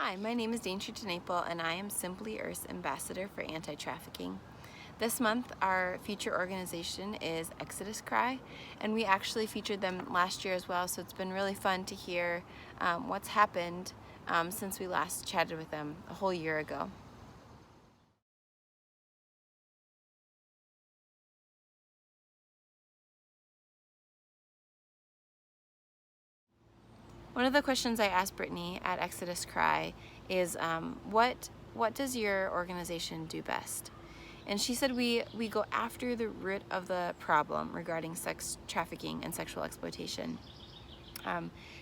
Hi, my name is Daintry and I am Simply Earth's Ambassador for Anti-Trafficking. This month, our feature organization is Exodus Cry, and we actually featured them last year as well, so it's been really fun to hear what's happened since we last chatted with them a whole year ago. One of the questions I asked Brittany at Exodus Cry is, what does your organization do best? And she said we go after the root of the problem regarding sex trafficking and sexual exploitation.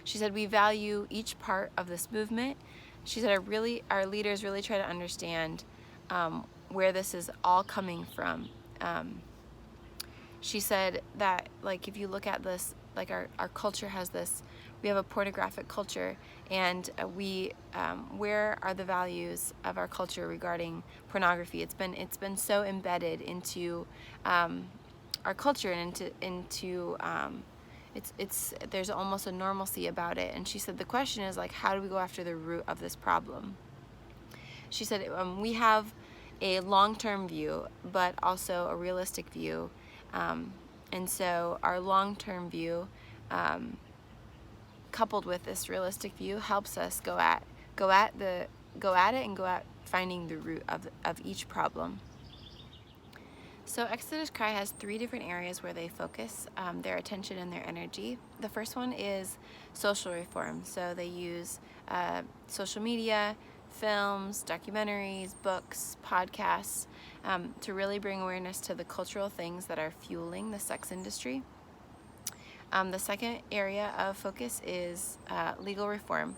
She said we value each part of this movement. She said our leaders really try to understand where this is all coming from. She said that, like, if you look at this, like our culture has this, we have a pornographic culture, and where are the values of our culture regarding pornography? It's been so embedded into our culture and into there's almost a normalcy about it. And she said the question is, like, how do we go after the root of this problem? She said we have a long-term view, but also a realistic view. And so our long-term view, coupled with this realistic view, helps us go at it and go at finding the root of each problem. So Exodus Cry has 3 different areas where they focus their attention and their energy. The first one is social reform. So they use social media, films, documentaries, books, podcasts to really bring awareness to the cultural things that are fueling the sex industry. The second area of focus is legal reform.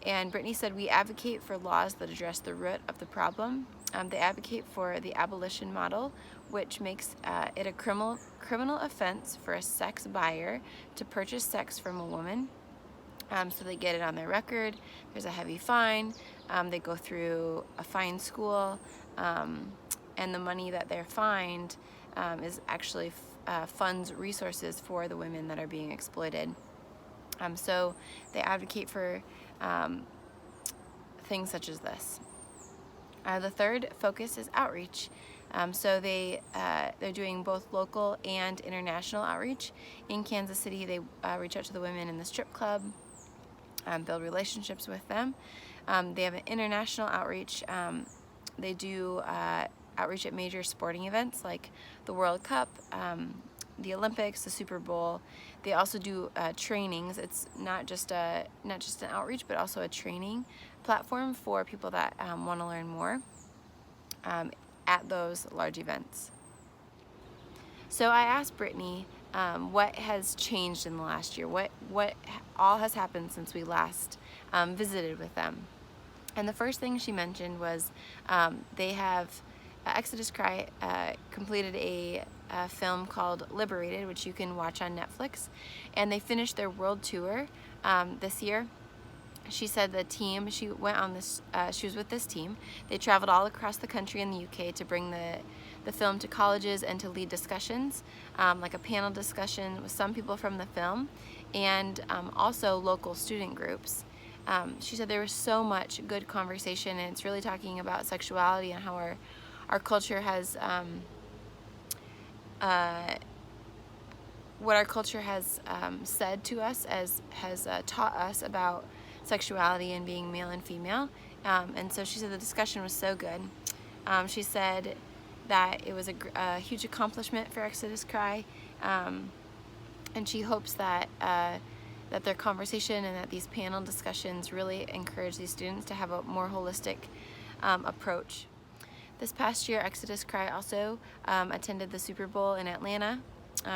And Brittany said we advocate for laws that address the root of the problem. They advocate for the abolition model, which makes it a criminal offense for a sex buyer to purchase sex from a woman. So they get it on their record. There's a heavy fine. They go through a fine school, and the money that they're fined is actually funds resources for the women that are being exploited. So they advocate for things such as this. The third focus is outreach. So they're doing both local and international outreach. In Kansas City, they reach out to the women in the strip club, build relationships with them. They have an international outreach. They do outreach at major sporting events like the World Cup, the Olympics, the Super Bowl. They also do trainings. It's not just an outreach, but also a training platform for people that want to learn more at those large events. So I asked Brittany what has changed in the last year, what all has happened since we last visited with them. And the first thing she mentioned was they have Exodus Cry completed a film called Liberated, which you can watch on Netflix, and they finished their world tour this year. She said the team, she went on this, she was with this team. They traveled all across the country in the UK to bring the film to colleges and to lead discussions, like a panel discussion with some people from the film, and also local student groups. She said there was so much good conversation, and it's really talking about sexuality and how our culture has, what our culture has said to us, has taught us about sexuality and being male and female. And so she said the discussion was so good. She said that it was a huge accomplishment for Exodus Cry, and she hopes that that their conversation and that these panel discussions really encourage these students to have a more holistic approach. This past year, Exodus Cry also attended the Super Bowl in Atlanta.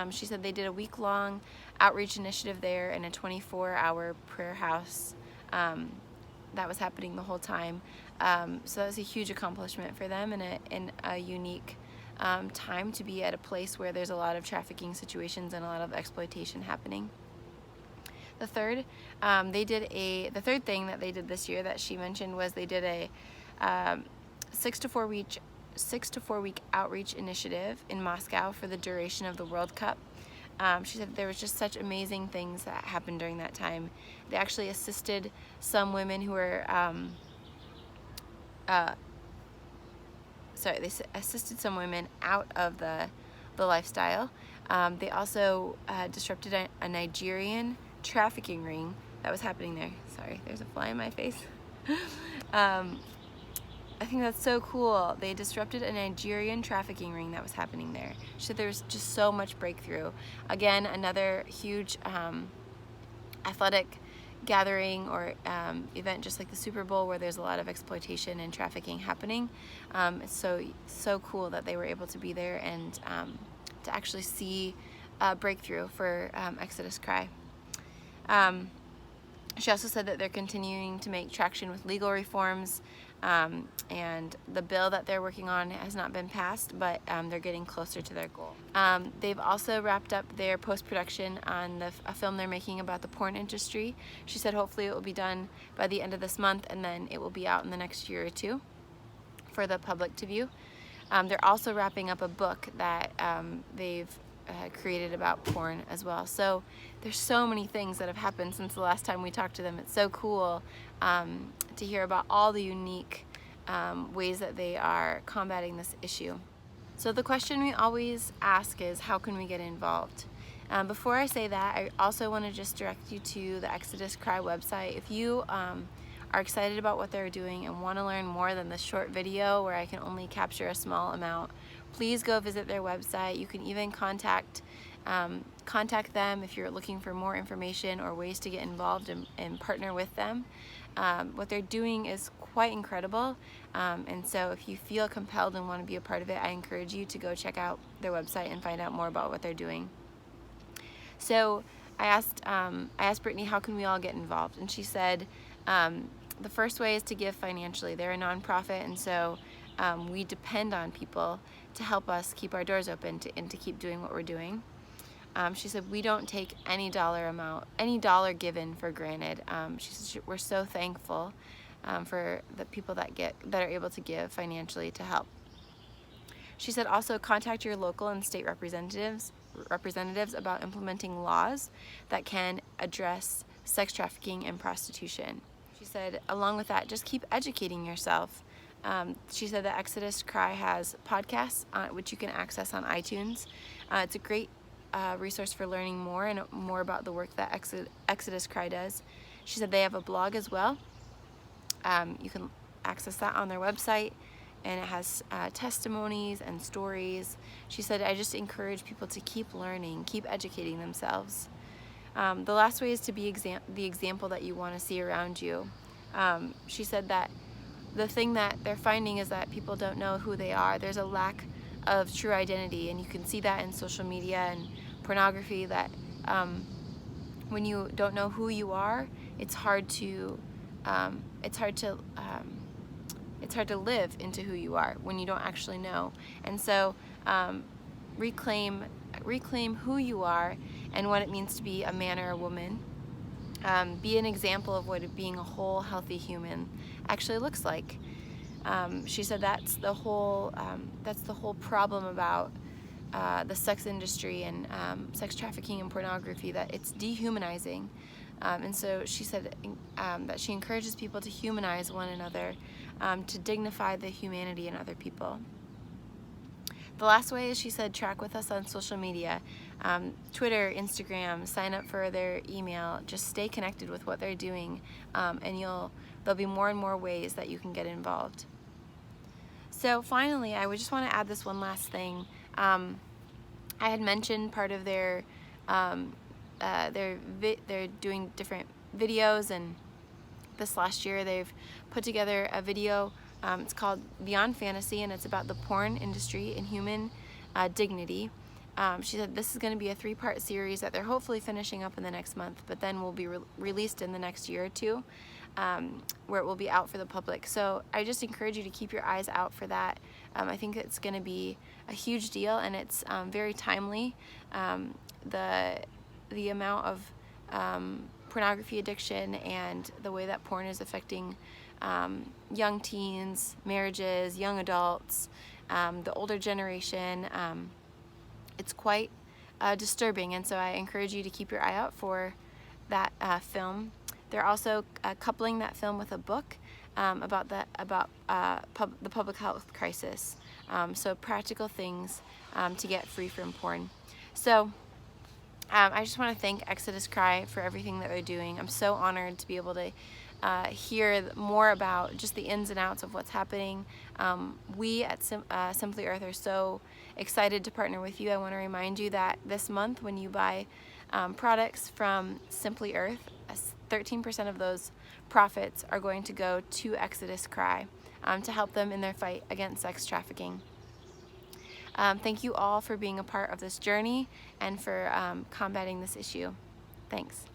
She said they did a week-long outreach initiative there in a 24-hour prayer house that was happening the whole time. So that was a huge accomplishment for them, and a unique time to be at a place where there's a lot of trafficking situations and a lot of exploitation happening. The third thing that they did this year that she mentioned was they did a 6 to 4 week outreach initiative in Moscow for the duration of the World Cup. She said there was just such amazing things that happened during that time. They actually assisted some women who were assisted some women out of the lifestyle. They also disrupted a Nigerian trafficking ring that was happening there. Sorry, there's a fly in my face. I think that's so cool. They disrupted a Nigerian trafficking ring that was happening there. So there's just so much breakthrough. Again, another huge athletic gathering or event, just like the Super Bowl, where there's a lot of exploitation and trafficking happening. It's so cool that they were able to be there and to actually see a breakthrough for Exodus Cry. She also said that they're continuing to make traction with legal reforms, and the bill that they're working on has not been passed, but they're getting closer to their goal. They've also wrapped up their post-production on a film they're making about the porn industry. She said hopefully it will be done by the end of this month, and then it will be out in the next year or two for the public to view. They're also wrapping up a book that they've created about porn as well. So there's so many things that have happened since the last time we talked to them. It's so cool to hear about all the unique ways that they are combating this issue. So the question we always ask is, how can we get involved? Before I say that, I also want to just direct you to the Exodus Cry website. If you are excited about what they're doing and want to learn more than this short video where I can only capture a small amount, please go visit their website. You can even contact them if you're looking for more information or ways to get involved and partner with them. What they're doing is quite incredible, and so if you feel compelled and want to be a part of it, I encourage you to go check out their website and find out more about what they're doing. So I asked Brittany, how can we all get involved? And she said the first way is to give financially. They're a nonprofit, and so we depend on people to help us keep our doors open and to keep doing what we're doing. She said we don't take any dollar given for granted. She said we're so thankful for the people that are able to give financially to help. She said also contact your local and state representatives about implementing laws that can address sex trafficking and prostitution. She said along with that, just keep educating yourself. She said that Exodus Cry has podcasts which you can access on iTunes. It's a great resource for learning more about the work that Exodus Cry does. She said they have a blog as well. You can access that on their website, and it has testimonies and stories. She said, I just encourage people to keep learning, keep educating themselves. The last way is to be the example that you want to see around you. She said that the thing that they're finding is that people don't know who they are. There's a lack of true identity, and you can see that in social media and pornography, that when you don't know who you are, it's hard to live into who you are when you don't actually know. And so reclaim who you are and what it means to be a man or a woman. Be an example of what being a whole, healthy human actually looks like. She said that's the whole problem about the sex industry and sex trafficking and pornography, that it's dehumanizing. And so she said that she encourages people to humanize one another, to dignify the humanity in other people. The last way is, she said, track with us on social media, Twitter, Instagram, sign up for their email, just stay connected with what they're doing, and there'll be more and more ways that you can get involved. So finally, I would just want to add this one last thing. I had mentioned part of they're doing different videos, and this last year they've put together a video. It's called Beyond Fantasy, and it's about the porn industry and human dignity. She said this is going to be a 3-part series that they're hopefully finishing up in the next month, but then will be released in the next year or two, where it will be out for the public. So I just encourage you to keep your eyes out for that. I think it's going to be a huge deal, and it's very timely. The amount of pornography addiction and the way that porn is affecting young teens, marriages, young adults, the older generation, it's quite disturbing, and so I encourage you to keep your eye out for that film. They're also coupling that film with a book, about the public health crisis. So practical things to get free from porn. So I just want to thank Exodus Cry for everything that they're doing. I'm so honored to be able to hear more about just the ins and outs of what's happening. We at Simply Earth are so excited to partner with you. I want to remind you that this month when you buy products from Simply Earth, 13% of those profits are going to go to Exodus Cry to help them in their fight against sex trafficking. Thank you all for being a part of this journey and for combating this issue. Thanks.